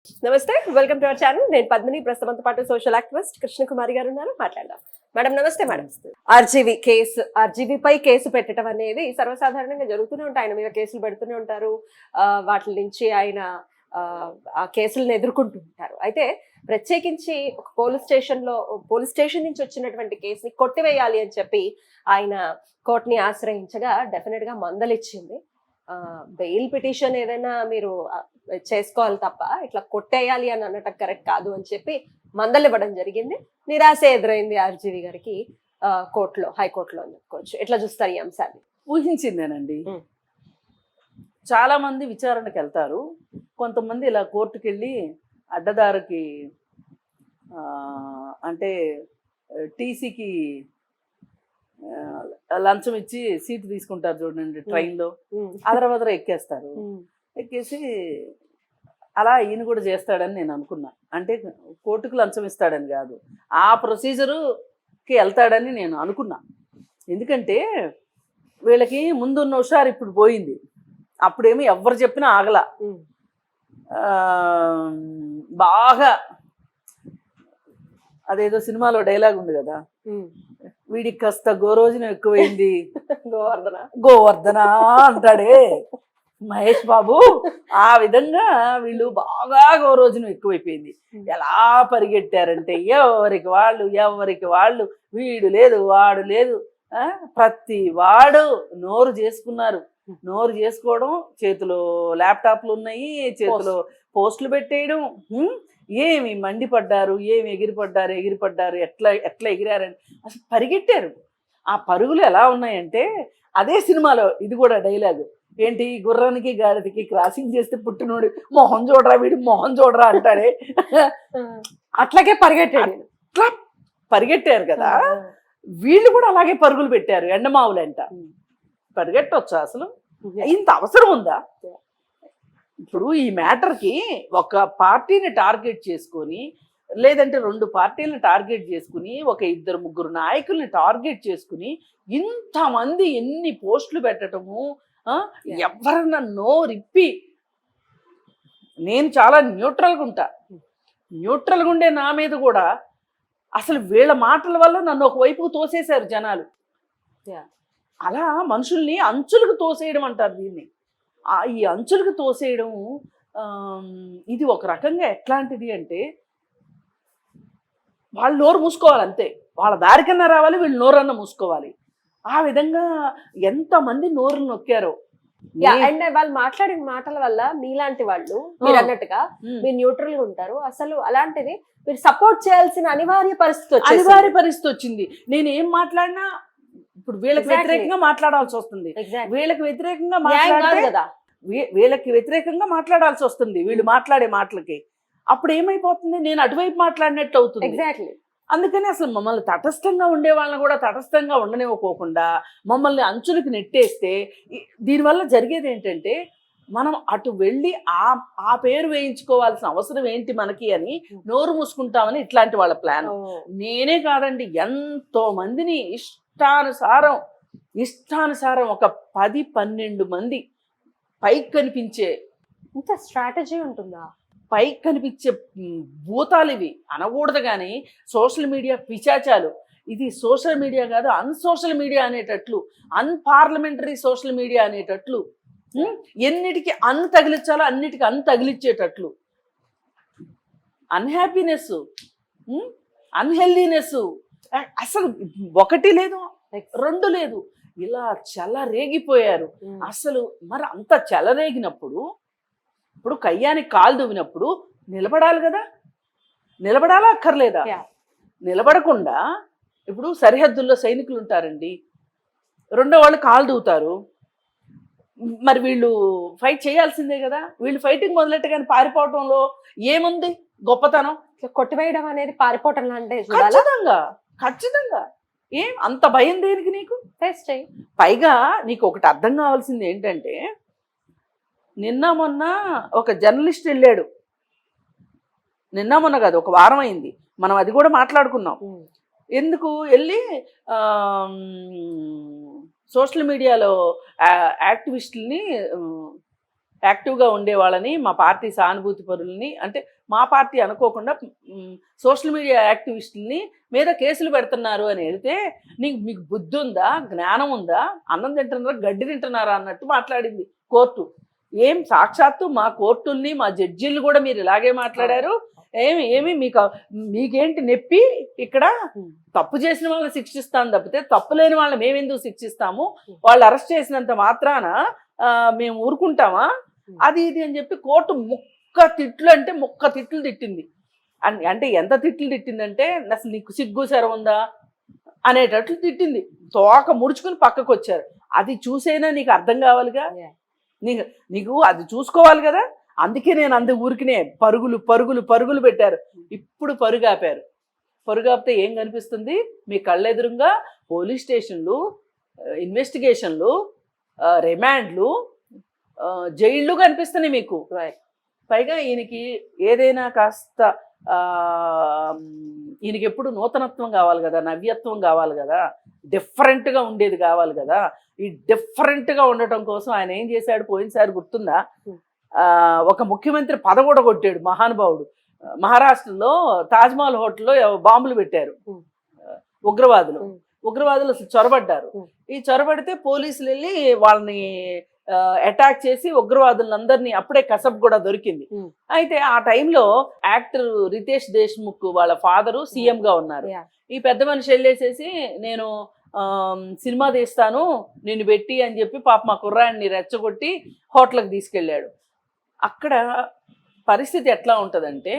నమస్తే, welcome to our channel. నేను పద్మిని. ప్రస్తుతంతో పాటు సోషల్ యాక్టివిస్ట్ కృష్ణకుమారి గారు ఉన్నారు. మాట్లాడదాం. మేడం నమస్తే. మేడం, ఆర్జీవీపై కేసు పెట్టడం అనేది సర్వసాధారణంగా జరుగుతూనే ఉంటాయి. ఆయన మీద కేసులు పెడుతూనే ఉంటారు. వాటి నుంచి ఆయన ఆ కేసులను ఎదుర్కొంటూ ఉంటారు. అయితే ప్రత్యేకించి ఒక పోలీస్ స్టేషన్ నుంచి వచ్చినటువంటి కేసుని కొట్టివేయాలి అని చెప్పి ఆయన కోర్టుని ఆశ్రయించగా డెఫినెట్ గా మందలిచ్చింది. బెయిల్ పిటిషన్ ఏదైనా మీరు చేసుకోవాలి తప్ప ఇట్లా కొట్టేయాలి అని అనటం కరెక్ట్ కాదు అని చెప్పి మందలు ఇవ్వడం జరిగింది. నిరాశ ఎదురైంది ఆర్జీవి గారికి కోర్టులో, హైకోర్టులో అని చెప్పుకోవచ్చు. ఎట్లా చూస్తారు ఈ అంశాన్ని? ఊహించిందేనండి. చాలా మంది విచారణకు వెళ్తారు, కొంతమంది ఇలా కోర్టుకు వెళ్ళి అడ్డదారికి అంటే టీసీకి లంచం ఇచ్చి సీటు తీసుకుంటారు చూడండి ట్రైన్లో, అదరవదర ఎక్కేస్తారు. ఎక్కేసి అలా ఈయన కూడా చేస్తాడని నేను అనుకున్నా. అంటే కోర్టుకు లంచం ఇస్తాడని కాదు, ఆ ప్రొసీజరుకి వెళ్తాడని నేను అనుకున్నా. ఎందుకంటే వీళ్ళకి ముందున్న హుషారు ఇప్పుడు పోయింది. అప్పుడేమో ఎవరు చెప్పినా ఆగల. బాగా అదేదో సినిమాలో డైలాగ్ ఉంది కదా, వీడికి కాస్త గోరోజున ఎక్కువైంది గోవర్ధన అంటాడే మహేష్ బాబు. ఆ విధంగా వీళ్ళు బాగా గోరోజున ఎక్కువైపోయింది. ఎలా పరిగెట్టారంటే ఎవరికి వాళ్ళు వీడు లేదు వాడు లేదు, ప్రతి వాడు నోరు చేసుకున్నారు. నోరు చేసుకోవడం, చేతిలో ల్యాప్టాప్లు ఉన్నాయి, చేతిలో పోస్టులు పెట్టేయడం, ఏమి మండిపడ్డారు, ఏమి ఎగిరిపడ్డారు, ఎట్లా ఎగిరారని అసలు పరిగెట్టారు. ఆ పరుగులు ఎలా ఉన్నాయంటే అదే సినిమాలో ఇది కూడా డైలాగు ఏంటి, గుర్రానికి గాడిదకి క్రాసింగ్ చేస్తే పుట్టినోడు మొహం చూడరా, వీడి మొహం చూడరా అంటాడే, అట్లాగే పరిగెట్టాడు. అట్లా పరిగెట్టారు కదా. వీళ్ళు కూడా అలాగే పరుగులు పెట్టారు ఎండమావులంట. పరిగెట్టొచ్చా అసలు? ఇంత అవసరం ఉందా? ఇప్పుడు ఈ మ్యాటర్కి ఒక పార్టీని టార్గెట్ చేసుకొని, లేదంటే 2 పార్టీలను టార్గెట్ చేసుకుని, ఒక 2-3 నాయకుల్ని టార్గెట్ చేసుకుని ఇంతమంది ఎన్ని పోస్టులు పెట్టడము, ఎవరన్నా నోరిప్పి, నేను చాలా న్యూట్రల్గా ఉంటా, న్యూట్రల్గా ఉండే నా మీద కూడా అసలు వీళ్ళ మాటల వల్ల నన్ను ఒకవైపుకు తోసేశారు జనాలు. అలా మనుషుల్ని అంచులకు తోసేయడం అంటారు దీన్ని. ఈ అంచులకు తోసేయడం ఇది ఒక రకంగా ఎట్లాంటిది అంటే, వాళ్ళు నోరు మూసుకోవాలి అంతే. వాళ్ళ దారికన్నా రావాలి, వీళ్ళు నోరన్నా మూసుకోవాలి. ఆ విధంగా ఎంతమంది నోరులు నొక్కారో. అండ్ వాళ్ళు మాట్లాడిన మాటల వల్ల మీలాంటి వాళ్ళు, మీరు అన్నట్టుగా మీరు న్యూట్రల్ గా ఉంటారు, అసలు అలాంటిది మీరు సపోర్ట్ చేయాల్సిన అనివార్య పరిస్థితి వచ్చింది. నేను ఏం మాట్లాడినా ఇప్పుడు వీళ్ళకి వ్యతిరేకంగా మాట్లాడాల్సి వస్తుంది. వీళ్ళకి వ్యతిరేకంగా వీళ్ళకి వ్యతిరేకంగా మాట్లాడాల్సి వస్తుంది వీళ్ళు మాట్లాడే మాటలకి. అప్పుడు ఏమైపోతుంది, నేను అటువైపు మాట్లాడినట్టు అవుతుంది. అందుకని అసలు మమ్మల్ని తటస్థంగా ఉండే వాళ్ళని కూడా తటస్థంగా ఉండనివ్వకోకుండా మమ్మల్ని అంచులకు నెట్టేస్తే దీనివల్ల జరిగేది ఏంటంటే, మనం అటు వెళ్ళి ఆ పేరు వేయించుకోవాల్సిన అవసరం ఏంటి మనకి అని నోరు మూసుకుంటామని ఇట్లాంటి వాళ్ళ ప్లాన్. నేనే కాదండి, ఎంతో మందిని ఇష్టానుసారం ఒక 10-12 మంది పైకి కనిపించే, ఇంత స్ట్రాటజీ ఉంటుందా? పైకి కనిపించే భూతాలు ఇవి అనకూడదు, కానీ సోషల్ మీడియా పిశాచాలు. ఇది సోషల్ మీడియా కాదు, అన్సోషల్ మీడియా అనేటట్లు, అన్పార్లమెంటరీ సోషల్ మీడియా అనేటట్లు, ఎన్నిటికీ తగిలించాలో అన్నిటికీ తగిలించేటట్లు, అన్హ్యాపీనెస్, అన్హెల్దీనెస్ అసలు 1 లేదు 2 లేదు, ఇలా చెలరేగిపోయారు అసలు. మరి అంత చెలరేగినప్పుడు, ఇప్పుడు కయ్యానికి కాలు దువ్వినప్పుడు నిలబడాలి కదా, నిలబడాలా అక్కర్లేదా? నిలబడకుండా ఇప్పుడు సరిహద్దుల్లో సైనికులు ఉంటారండి, 2వ వాళ్ళు కాలు దువ్వుతారు, మరి వీళ్ళు ఫైట్ చేయాల్సిందే కదా. వీళ్ళు ఫైటింగ్ మొదలెట్టగానే పారిపోవటంలో ఏముంది గొప్పతనం? కొట్టివేయడం అనేది పారిపోవటం అంటే ఖచ్చితంగా ఏం అంత భయం దేనికి నీకు? ఫేస్ చేయి. పైగా నీకు ఒకటి అర్థం కావాల్సింది ఏంటంటే, నిన్న మొన్న ఒక జర్నలిస్ట్ వెళ్ళాడు, నిన్న మొన్న కాదు, ఒక వారం అయింది, మనం అది కూడా మాట్లాడుకున్నాం. ఎందుకు వెళ్ళి సోషల్ మీడియాలో యాక్టివిస్టుల్ని యాక్టివ్గా ఉండే వాళ్ళని, మా పార్టీ సానుభూతి పరులని, అంటే మా పార్టీ అనుకోకుండా సోషల్ మీడియా యాక్టివిస్టుల్ని మీద కేసులు పెడుతున్నారు అని వెళితే మీకు బుద్ధి ఉందా, జ్ఞానం ఉందా, అన్నం తింటున్నారా గడ్డి తింటున్నారా అన్నట్టు మాట్లాడింది కోర్టు. ఏం సాక్షాత్తు మా కోర్టుల్ని, మా జడ్జీలు కూడా మీరు ఇలాగే మాట్లాడారు, ఏమి మీకేంటి నొప్పి, ఇక్కడ తప్పు చేసిన వాళ్ళని శిక్షిస్తాను తప్పితే తప్పు లేని వాళ్ళని మేమెందుకు శిక్షిస్తాము, వాళ్ళు అరెస్ట్ చేసినంత మాత్రాన మేము ఊరుకుంటామా, అది ఇది అని చెప్పి కోర్టు ముక్క తిట్లు తిట్టింది. అంటే ఎంత తిట్లు తిట్టిందంటే అసలు నీకు సిగ్గు సెర ఉందా అనేటట్లు తిట్టింది. తోక ముడుచుకుని పక్కకు వచ్చారు. అది చూసైనా నీకు అర్థం కావాలిగా, నీకు అది చూసుకోవాలి కదా. అందుకే నేను ఊరికినే పరుగులు పెట్టారు. ఇప్పుడు పరుగాపితే ఏం కనిపిస్తుంది మీ కళ్ళెదురుగా? పోలీస్ స్టేషన్లు, ఇన్వెస్టిగేషన్లు, రిమాండ్లు, జైళ్ళు కనిపిస్తున్నాయి మీకు. పైగా ఈయనకి ఏదైనా కాస్త ఈయనకి ఎప్పుడు నూతనత్వం కావాలి కదా, నవ్యత్వం కావాలి కదా, డిఫరెంట్గా ఉండేది కావాలి కదా. ఈ డిఫరెంట్గా ఉండటం కోసం ఆయన ఏం చేశాడు పోయినసారి గుర్తుందా? ఒక ముఖ్యమంత్రి పదవి కొట్టాడు మహానుభావుడు. మహారాష్ట్రలో తాజ్మహల్ హోటల్లో బాంబులు పెట్టారు ఉగ్రవాదులు చొరబడ్డారు. ఈ చొరబడితే పోలీసులు వెళ్ళి వాళ్ళని అటాక్ చేసి ఉగ్రవాదులందరినీ, అప్పుడే కసబ్ కూడా దొరికింది. అయితే ఆ టైంలో యాక్టర్ రితేష్ దేశ్ముఖ్ వాళ్ళ ఫాదరు సీఎం గా ఉన్నారు. ఈ పెద్ద మనిషి వెళ్ళేసేసి నేను సినిమా తీస్తాను నిన్ను పెట్టి అని చెప్పి పాప మా కుర్రాడిని రెచ్చగొట్టి హోటల్కి తీసుకెళ్ళాడు. అక్కడ పరిస్థితి ఎట్లా ఉంటుందంటే,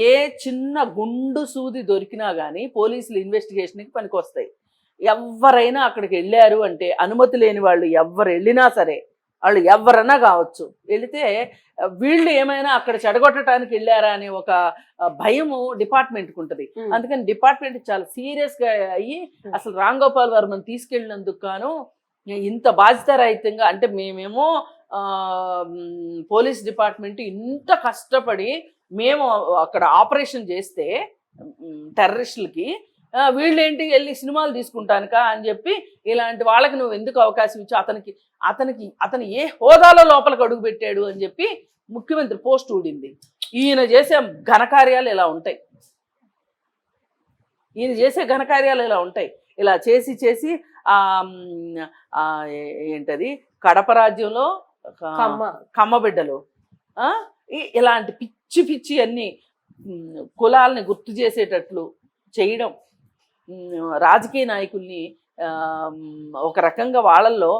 ఏ చిన్న గుండు సూది దొరికినా కానీ పోలీసులు ఇన్వెస్టిగేషన్కి పనికి వస్తాయి. ఎవరైనా అక్కడికి వెళ్ళారు అంటే, అనుమతి లేని వాళ్ళు ఎవరు వెళ్ళినా సరే, వాళ్ళు ఎవరన్నా కావచ్చు, వెళితే వీళ్ళు ఏమైనా అక్కడ చెడగొట్టడానికి వెళ్ళారా అనే ఒక భయము డిపార్ట్మెంట్కి ఉంటుంది. అందుకని డిపార్ట్మెంట్ చాలా సీరియస్గా అయ్యి అసలు రామ్ గోపాల్ వర్మని తీసుకెళ్ళినందుకు గాను ఇంత బాధ్యతారహితంగా, అంటే మేమేమో పోలీస్ డిపార్ట్మెంట్ ఇంత కష్టపడి మేము అక్కడ ఆపరేషన్ చేస్తే టెర్రరిస్టులకి, వీళ్ళేంటి వెళ్ళి సినిమాలు తీసుకుంటానుకా అని చెప్పి ఇలాంటి వాళ్ళకి నువ్వు ఎందుకు అవకాశం ఇచ్చి అతను ఏ హోదాలో లోపలికి అడుగు పెట్టాడు అని చెప్పి ముఖ్యమంత్రి పోస్ట్ ఊడింది. ఈయన చేసే ఘనకార్యాలు ఇలా ఉంటాయి. ఇలా చేసి ఏంటది కడప రాజ్యంలో కమ్మ బిడ్డలు, ఇలాంటి పిచ్చి అన్ని కులాలని గుర్తు చేసేటట్లు చేయడం, రాజకీయ నాయకుల్ని ఒక రకంగా వాళ్ళల్లో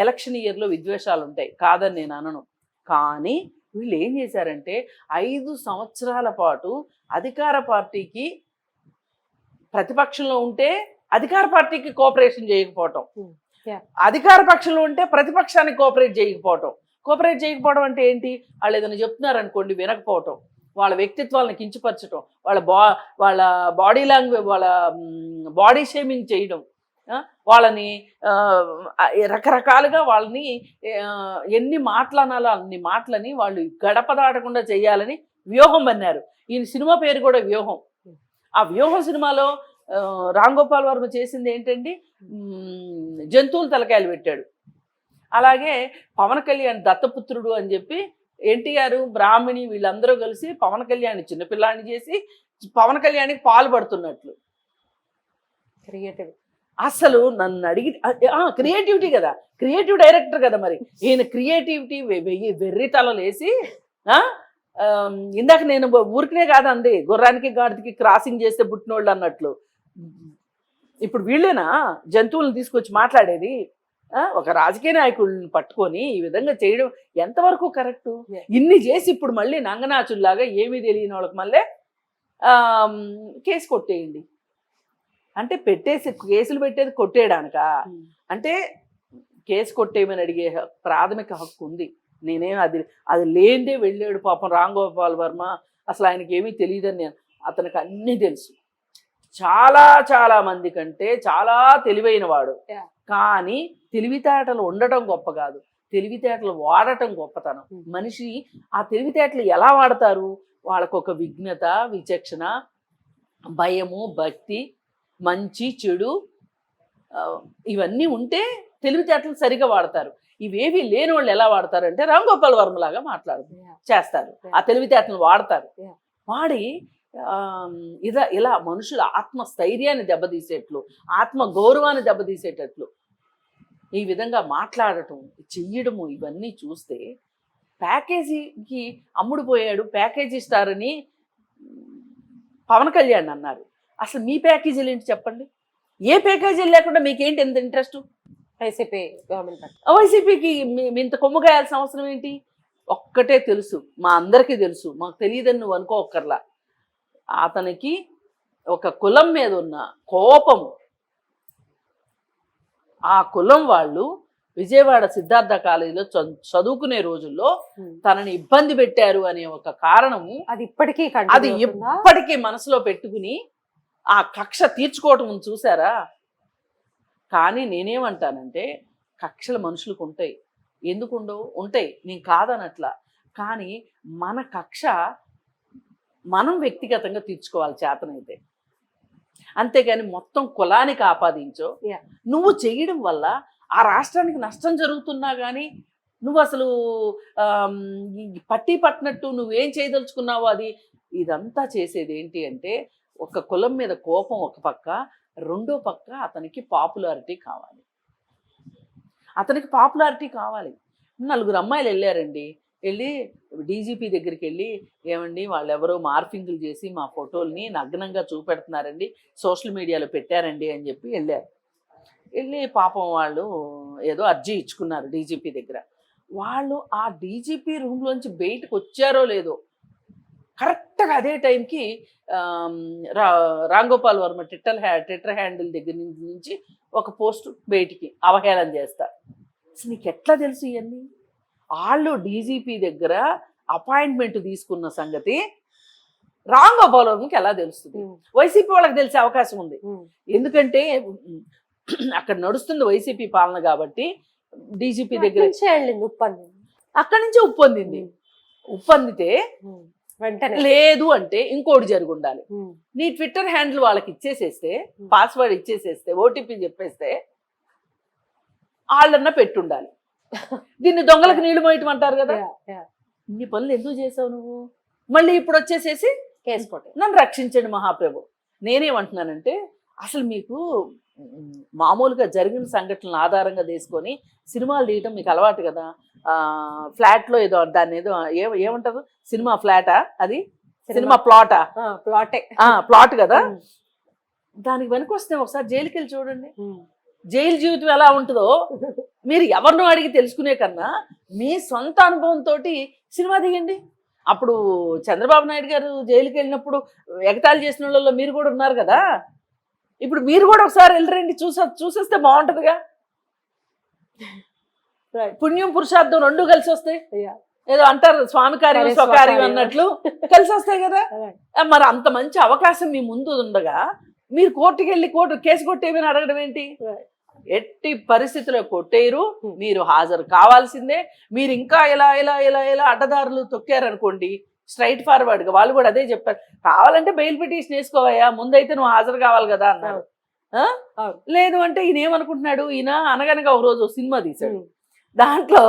ఎలక్షన్ ఇయర్లో విద్వేషాలు ఉంటాయి, కాదని నేను అనను. కానీ వీళ్ళు ఏం చేశారంటే 5 సంవత్సరాల పాటు అధికార పార్టీకి, ప్రతిపక్షంలో ఉంటే అధికార పార్టీకి కోఆపరేషన్ చేయకపోవటం, అధికార పక్షంలో ఉంటే ప్రతిపక్షానికి కోఆపరేట్ చేయకపోవడం అంటే ఏంటి? వాళ్ళు ఏదైనా చెప్తున్నారనుకోండి వినకపోవటం, వాళ్ళ వ్యక్తిత్వాలను కించపరచడం, వాళ్ళ బాడీ లాంగ్వేజ్, వాళ్ళ బాడీ షేమింగ్ చేయడం, వాళ్ళని రకరకాలుగా వాళ్ళని ఎన్ని మాటలనాలో అన్ని మాటలని వాళ్ళు గడప దాటకుండా చేయాలని వ్యూహం అన్నారు. ఈయన సినిమా పేరు కూడా వ్యూహం. ఆ వ్యూహం సినిమాలో రామ్ గోపాల్ వర్మ చేసింది ఏంటండి, జంతువుల తలకాయలు పెట్టాడు. అలాగే పవన్ కళ్యాణ్ దత్తపుత్రుడు అని చెప్పి ఎన్టీఆర్, బ్రాహ్మణి వీళ్ళందరూ కలిసి పవన్ కళ్యాణ్ చిన్నపిల్లాన్ని చేసి పవన్ కళ్యాణ్కి పాలు పడుతున్నట్లు. అసలు నన్ను అడిగి క్రియేటివిటీ కదా, క్రియేటివ్ డైరెక్టర్ కదా, మరి ఈయన క్రియేటివిటీ వెర్రితలలు వేసి ఇందాక నేను ఊరికనే కాదండి, గుర్రానికి గాడిదకి క్రాసింగ్ చేస్తే పుట్టినోళ్ళు అన్నట్లు. ఇప్పుడు వీళ్ళేనా జంతువులను తీసుకొచ్చి మాట్లాడేది? ఒక రాజకీయ నాయకుడిని పట్టుకొని ఈ విధంగా చేయడం ఎంతవరకు కరెక్టు? ఇన్ని చేసి ఇప్పుడు మళ్ళీ నంగనాచుల్లాగా ఏమీ తెలియని వాళ్ళకి మళ్ళీ కేసు కొట్టేయండి అంటే, కేసులు పెట్టేది కొట్టేయడానికా? అంటే కేసు కొట్టేయమని అడిగే ప్రాథమిక హక్కు ఉంది. నేనేం అది లేనిదే వెళ్ళాడు పాపం రామ్ గోపాల్ వర్మ. అసలు ఆయనకి ఏమీ తెలియదని అతనికి అన్నీ తెలుసు. చాలా మంది కంటే చాలా తెలివైన వాడు. కానీ తెలివితేటలు ఉండటం గొప్ప కాదు, తెలివితేటలు వాడటం గొప్పతనం. మనిషి ఆ తెలివితేటలు ఎలా వాడతారు? వాళ్ళకు ఒక విఘ్నత, విచక్షణ, భయము, భక్తి, మంచి చెడు ఇవన్నీ ఉంటే తెలివితేటలు సరిగా వాడతారు. ఇవేవి లేని వాళ్ళు ఎలా వాడతారంటే రామ్ గోపాల్ వర్మ లాగా చేస్తారు, ఆ తెలివితేటలను వాడతారు. Yeah. వాడి ఇలా మనుషుల ఆత్మస్థైర్యాన్ని దెబ్బతీసేట్లు, ఆత్మ గౌరవాన్ని దెబ్బతీసేటట్లు ఈ విధంగా మాట్లాడటం, చెయ్యడము, ఇవన్నీ చూస్తే ప్యాకేజీకి అమ్ముడు పోయాడు, ప్యాకేజీ స్టార్ అని పవన్ కళ్యాణ్ అన్నారు. అసలు మీ ప్యాకేజీలు ఏంటి చెప్పండి? ఏ ప్యాకేజీలు లేకుండా మీకేంటి ఎంత ఇంట్రెస్ట్? వైసీపీ గవర్నమెంట్, వైసీపీకి ఇంత కొమ్ము గాయాల్సిన అవసరం ఏంటి? ఒక్కటే తెలుసు, మా అందరికీ తెలుసు, మాకు తెలియదని నువ్వు అనుకోక్కర్లా. అతనికి ఒక కులం మీద ఉన్న కోపం, ఆ కులం వాళ్ళు విజయవాడ సిద్ధార్థ కాలేజీలో చదువుకునే రోజుల్లో తనని ఇబ్బంది పెట్టారు అనే ఒక కారణము అది ఇప్పటికీ మనసులో పెట్టుకుని ఆ కక్ష తీర్చుకోవటం చూసారా. కానీ నేనేమంటానంటే కక్షలు మనుషులకు ఉంటాయి, ఎందుకు ఉండవు? ఉంటాయి, నేను కాదనట్లా. కానీ మన కక్ష మనం వ్యక్తిగతంగా తీర్చుకోవాలి చేతనైతే, అంతేగాని మొత్తం కులానికి ఆపాదించో. నువ్వు చేయడం వల్ల ఆ రాష్ట్రానికి నష్టం జరుగుతున్నా కానీ నువ్వు అసలు పట్టి పట్టినట్టు నువ్వేం చేయదలుచుకున్నావో అది. ఇదంతా చేసేది ఏంటి అంటే ఒక కులం మీద కోపం ఒక పక్క, రెండో పక్క అతనికి పాపులారిటీ కావాలి. నలుగురు అమ్మాయిలు వెళ్ళారండి, వెళ్ళి డీజీపీ దగ్గరికి వెళ్ళి, ఏమండి వాళ్ళు ఎవరో మార్ఫింగ్లు చేసి మా ఫోటోల్ని నగ్నంగా చూపెడుతున్నారండి, సోషల్ మీడియాలో పెట్టారండి అని చెప్పి వెళ్ళి పాపం వాళ్ళు ఏదో అర్జీ ఇచ్చుకున్నారు డీజీపీ దగ్గర. వాళ్ళు ఆ డీజీపీ రూమ్లోంచి బయటకు వచ్చారో లేదో కరెక్ట్గా అదే టైంకి రామ్ గోపాల్ వర్మ ట్విట్టర్ హ్యాండిల్ దగ్గర నుంచి ఒక పోస్ట్ బయటికి అవహేళన చేస్తారు. అసలు నీకు ఎట్లా తెలుసు ఇవన్నీ? వాళ్ళు డీజీపీ దగ్గర అపాయింట్మెంట్ తీసుకున్న సంగతి రామ్ గోపాల్ వర్మకి ఎలా తెలుస్తుంది? వైసీపీ వాళ్ళకి తెలిసే అవకాశం ఉంది, ఎందుకంటే అక్కడ నడుస్తుంది వైసీపీ పాలన కాబట్టి. డీజీపీ దగ్గర అక్కడి నుంచి ఉప్పొందితే వెంటనే లేదు అంటే ఇంకోటి జరిగి ఉండాలి. నీ ట్విట్టర్ హ్యాండిల్ వాళ్ళకి ఇచ్చేసేస్తే, పాస్వర్డ్ ఇచ్చేసేస్తే, ఓటీపీ చెప్పేస్తే వాళ్ళన్నా పెట్టుండాలి. దీన్ని దొంగలకు నీళ్లు మోయటం అంటారు కదా. ఇన్ని పనులు ఎందుకు చేసావు నువ్వు? మళ్ళీ ఇప్పుడు వచ్చేసేసి కేసు కొట్టి నన్ను రక్షించండి మహాప్రభు. నేనేమంటున్నానంటే అసలు మీకు మామూలుగా జరిగిన సంఘటనలు ఆధారంగా తీసుకొని సినిమాలు తీయటం మీకు అలవాటు కదా. ఫ్లాట్లో ఏదో దాన్ని ఏదో ఏమంటారు, సినిమా ఫ్లాటా, అది సినిమా ప్లాటా, ప్లాట్ కదా. దానికి వెనక వస్తే ఒకసారి జైలుకి వెళ్ళి చూడండి, జైలు జీవితం ఎలా ఉంటుందో మీరు ఎవరినో అడిగి తెలుసుకునే కన్నా మీ సొంత అనుభవంతో సినిమా తీయండి. అప్పుడు చంద్రబాబు నాయుడు గారు జైలుకి వెళ్ళినప్పుడు ఎగతాళి చేసిన వాళ్ళలో మీరు కూడా ఉన్నారు కదా. ఇప్పుడు మీరు కూడా ఒకసారి వెళ్ళరండి, చూసేస్తే బాగుంటుందిగా. పుణ్యం పురుషార్థం రెండు కలిసి వస్తాయి. ఏదో అంటారు స్వామి కార్యం స్వకార్యం అన్నట్లు కలిసి వస్తాయి కదా. మరి అంత మంచి అవకాశం మీ ముందు ఉండగా మీరు కోర్టుకి వెళ్ళి కేసు కొట్టేమని అడగడం ఏంటి? ఎట్టి పరిస్థితుల్లో కొట్టేయరు, మీరు హాజరు కావాల్సిందే. మీరు ఇంకా ఇలా అడ్డదారులు తొక్కారనుకోండి, స్ట్రైట్ ఫార్వర్డ్గా వాళ్ళు కూడా అదే చెప్పారు, కావాలంటే బెయిల్ పిటిషన్ వేసుకోవయ్యా, ముందైతే నువ్వు హాజరు కావాలి కదా అన్నారు. లేదు అంటే ఈయన ఏమనుకుంటున్నాడు, ఈయన అనగనగా ఒక రోజు సినిమా తీశాడు, దాంట్లో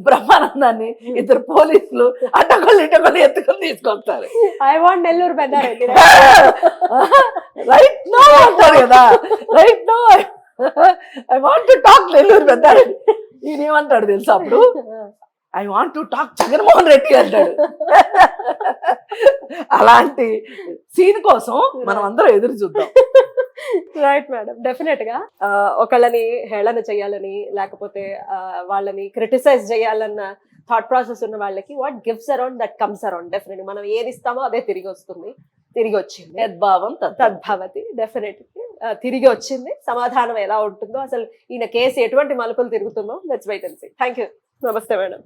బ్రహ్మానందాన్ని ఇద్దరు పోలీసులు ఇటకొల్లు ఎత్తుకొని తీసుకొస్తారు. I want Nellore Peddareddy right no అంటారు కదా, right no I want to talk Nellore Peddareddy. ఈయన ఏమంటాడు తెలుసా అప్పుడు, I want to talk Jaganmohan Reddy అంటాడు. అలాంటి సీన్ కోసం మనం అందరం ఎదురు చూద్దాం. రైట్ మేడం, డెఫినెట్ గా ఒకళ్ళని హేళన చేయాలని లేకపోతే వాళ్ళని క్రిటిసైజ్ చేయాలన్న థాట్ ప్రాసెస్ ఉన్న వాళ్ళకి what gives around that comes around. Definitely మనం ఏది ఇస్తామో అదే తిరిగి వస్తుంది, తిరిగి వచ్చింది. యద్భావం తద్భవతి. డెఫినెట్లీ తిరిగి వచ్చింది. సమాధానం ఎలా ఉంటుందో, అసలు ఈయన కేసు ఎటువంటి మలుపులు తిరుగుతుందో, let's wait and see. Thank you. నమస్తే మేడం.